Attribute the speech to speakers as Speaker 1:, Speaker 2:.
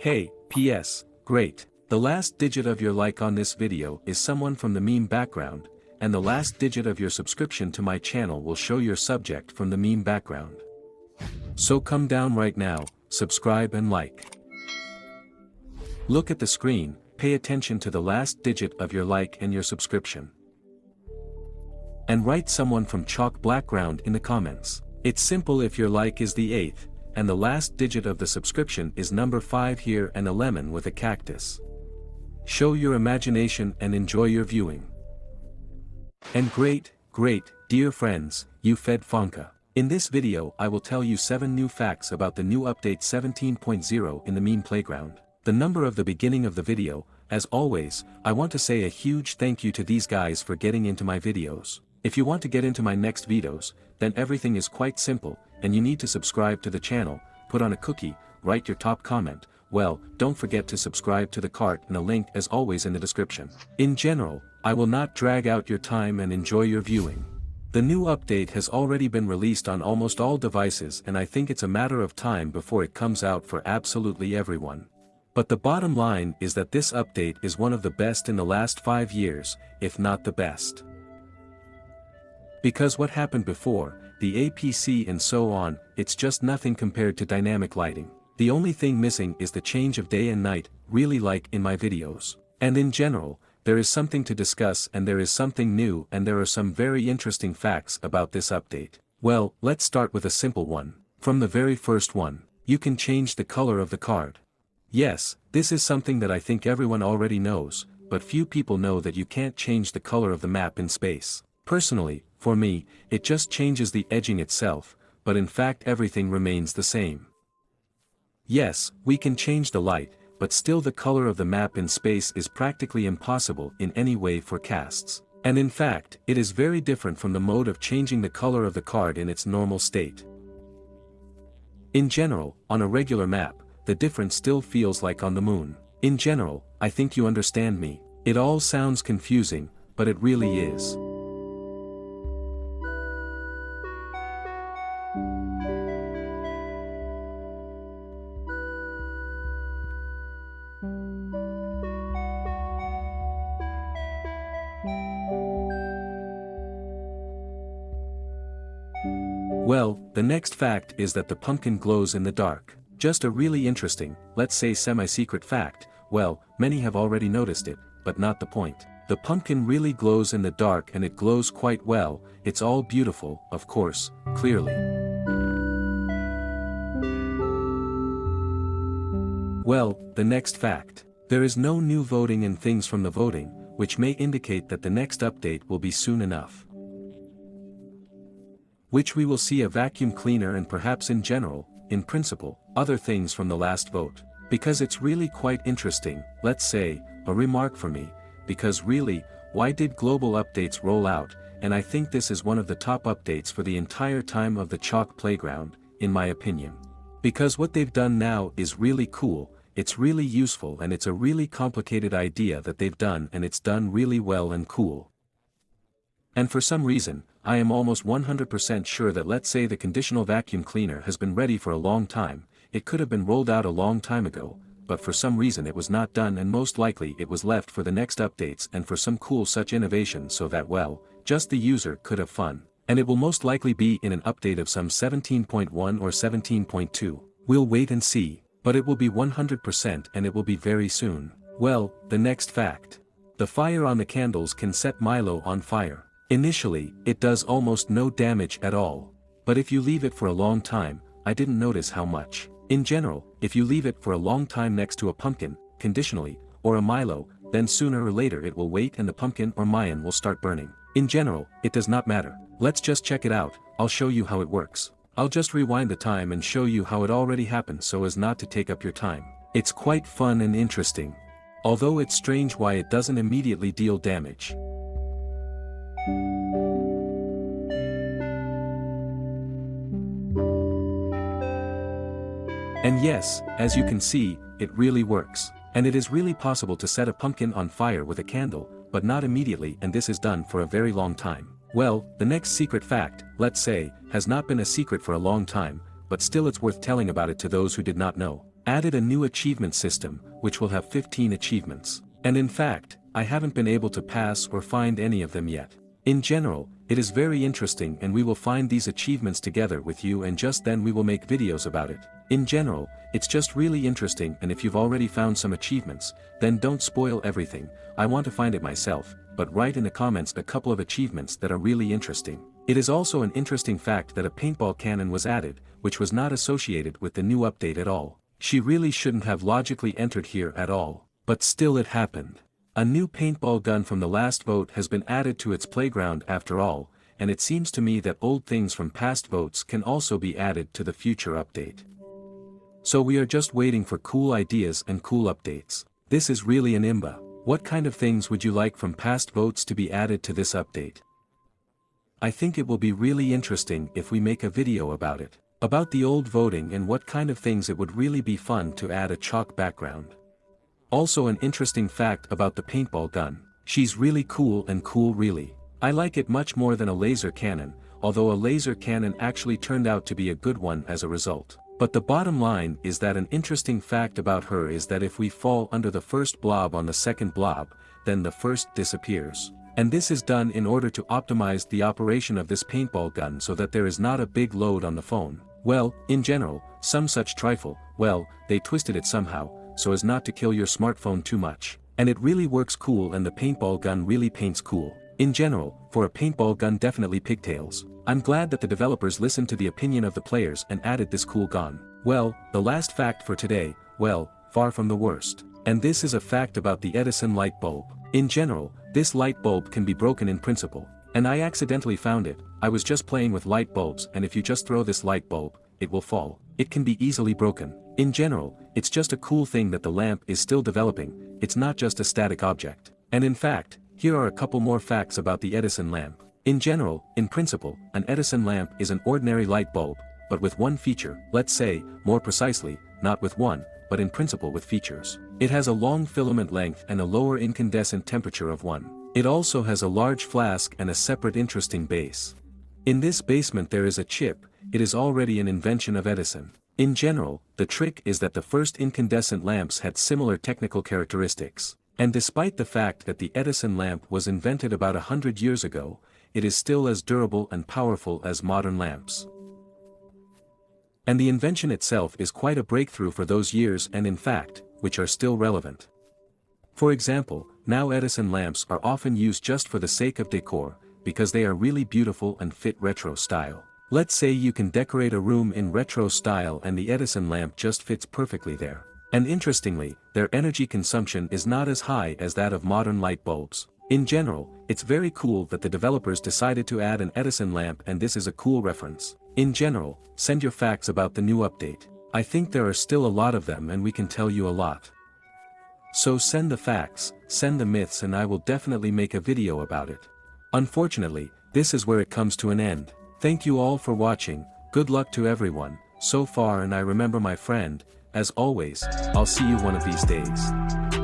Speaker 1: Hey, PS, great. The last digit of your like on this video is someone from the meme background, and the last digit of your subscription to my channel will show your subject from the meme background. So come down right now, subscribe and like. Look at the screen, pay attention to the last digit of your like and your subscription. And write someone from chalk background in the comments. It's simple if your like is the 8th, and the last digit of the subscription is number 5 here and a lemon with a cactus. Show your imagination and enjoy your viewing. And great, dear friends, you fed Fonka. In this video I will tell you 7 new facts about the new update 17.0 in the meme playground. The number of the beginning of the video, as always, I want to say a huge thank you to these guys for getting into my videos. If you want to get into my next videos, then everything is quite simple, and you need to subscribe to the channel, put on a cookie, write your top comment, well, don't forget to subscribe to the cart and a link as always in the description. In general, I will not drag out your time and enjoy your viewing. The new update has already been released on almost all devices and I think it's a matter of time before it comes out for absolutely everyone. But the bottom line is that this update is one of the best in the last 5 years, if not the best. Because what happened before, the APC and so on, it's just nothing compared to dynamic lighting. The only thing missing is the change of day and night, really like in my videos. And in general, there is something to discuss and there is something new and there are some very interesting facts about this update. Well, let's start with a simple one. From the very first one, you can change the color of the card. Yes, this is something that I think everyone already knows, but few people know that you can't change the color of the map in space. Personally, for me, it just changes the edging itself, but in fact everything remains the same. Yes, we can change the light, but still the color of the map in space is practically impossible in any way for casts. And in fact, it is very different from the mode of changing the color of the card in its normal state. In general, on a regular map, the difference still feels like on the moon. In general, I think you understand me. It all sounds confusing, but it really is. Well, the next fact is that the pumpkin glows in the dark. Just a really interesting, let's say semi-secret fact, well, many have already noticed it, but not the point. The pumpkin really glows in the dark and it glows quite well, it's all beautiful, of course, clearly. Well, the next fact. There is no new voting and things from the voting, which may indicate that the next update will be soon enough. Which we will see a vacuum cleaner and perhaps in general, in principle, other things from the last vote. Because it's really quite interesting, let's say, a remark for me, because really, why did global updates roll out, and I think this is one of the top updates for the entire time of the chalk playground, in my opinion. Because what they've done now is really cool, it's really useful and it's a really complicated idea that they've done and it's done really well and cool. And for some reason, I am almost 100% sure that let's say the conditional vacuum cleaner has been ready for a long time, it could have been rolled out a long time ago, but for some reason it was not done and most likely it was left for the next updates and for some cool such innovation so that well, just the user could have fun. And it will most likely be in an update of some 17.1 or 17.2. We'll wait and see, but it will be 100% and it will be very soon. Well, the next fact. The fire on the candles can set Milo on fire. Initially, it does almost no damage at all. But if you leave it for a long time, I didn't notice how much. In general, if you leave it for a long time next to a pumpkin, conditionally, or a Milo, then sooner or later it will wait and the pumpkin or Mayan will start burning. In general, it does not matter. Let's just check it out, I'll show you how it works. I'll just rewind the time and show you how it already happened so as not to take up your time. It's quite fun and interesting. Although it's strange why it doesn't immediately deal damage. And yes, as you can see, it really works. And it is really possible to set a pumpkin on fire with a candle, but not immediately and this is done for a very long time. Well, the next secret fact, let's say, has not been a secret for a long time, but still it's worth telling about it to those who did not know. Added a new achievement system, which will have 15 achievements. And in fact, I haven't been able to pass or find any of them yet. In general, it is very interesting and we will find these achievements together with you and just then we will make videos about it. In general, it's just really interesting and if you've already found some achievements, then don't spoil everything, I want to find it myself, but write in the comments a couple of achievements that are really interesting. It is also an interesting fact that a paintball cannon was added, which was not associated with the new update at all. She really shouldn't have logically entered here at all, but still it happened. A new paintball gun from the last vote has been added to its playground after all, and it seems to me that old things from past votes can also be added to the future update. So we are just waiting for cool ideas and cool updates. This is really an imba. What kind of things would you like from past votes to be added to this update? I think it will be really interesting if we make a video about it. About the old voting and what kind of things it would really be fun to add a chalk background. Also an interesting fact about the paintball gun. She's really cool and cool really. I like it much more than a laser cannon, although a laser cannon actually turned out to be a good one as a result. But the bottom line is that an interesting fact about her is that if we fall under the first blob on the second blob, then the first disappears. And this is done in order to optimize the operation of this paintball gun so that there is not a big load on the phone. Well, in general, some such trifle, well, they twisted it somehow, so as not to kill your smartphone too much. And it really works cool and the paintball gun really paints cool. In general, for a paintball gun definitely pigtails. I'm glad that the developers listened to the opinion of the players and added this cool gun. Well, the last fact for today, well, far from the worst. And this is a fact about the Edison light bulb. In general, this light bulb can be broken in principle. And I accidentally found it. I was just playing with light bulbs and if you just throw this light bulb, it will fall. It can be easily broken. In general, it's just a cool thing that the lamp is still developing, it's not just a static object. And in fact, here are a couple more facts about the Edison lamp. In general, in principle, an Edison lamp is an ordinary light bulb, but with one feature, let's say, more precisely, not with one, but in principle with features. It has a long filament length and a lower incandescent temperature of 1. It also has a large flask and a separate interesting base. In this basement there is a chip, it is already an invention of Edison. In general, the trick is that the first incandescent lamps had similar technical characteristics. And despite the fact that the Edison lamp was invented about 100 years ago, it is still as durable and powerful as modern lamps. And the invention itself is quite a breakthrough for those years and in fact, which are still relevant. For example, now Edison lamps are often used just for the sake of decor, because they are really beautiful and fit retro style. Let's say you can decorate a room in retro style and the Edison lamp just fits perfectly there. And interestingly, their energy consumption is not as high as that of modern light bulbs. In general, it's very cool that the developers decided to add an Edison lamp and this is a cool reference. In general, send your facts about the new update. I think there are still a lot of them and we can tell you a lot. So send the facts, send the myths and I will definitely make a video about it. Unfortunately, this is where it comes to an end. Thank you all for watching, good luck to everyone, so far and I remember my friend, as always, I'll see you one of these days.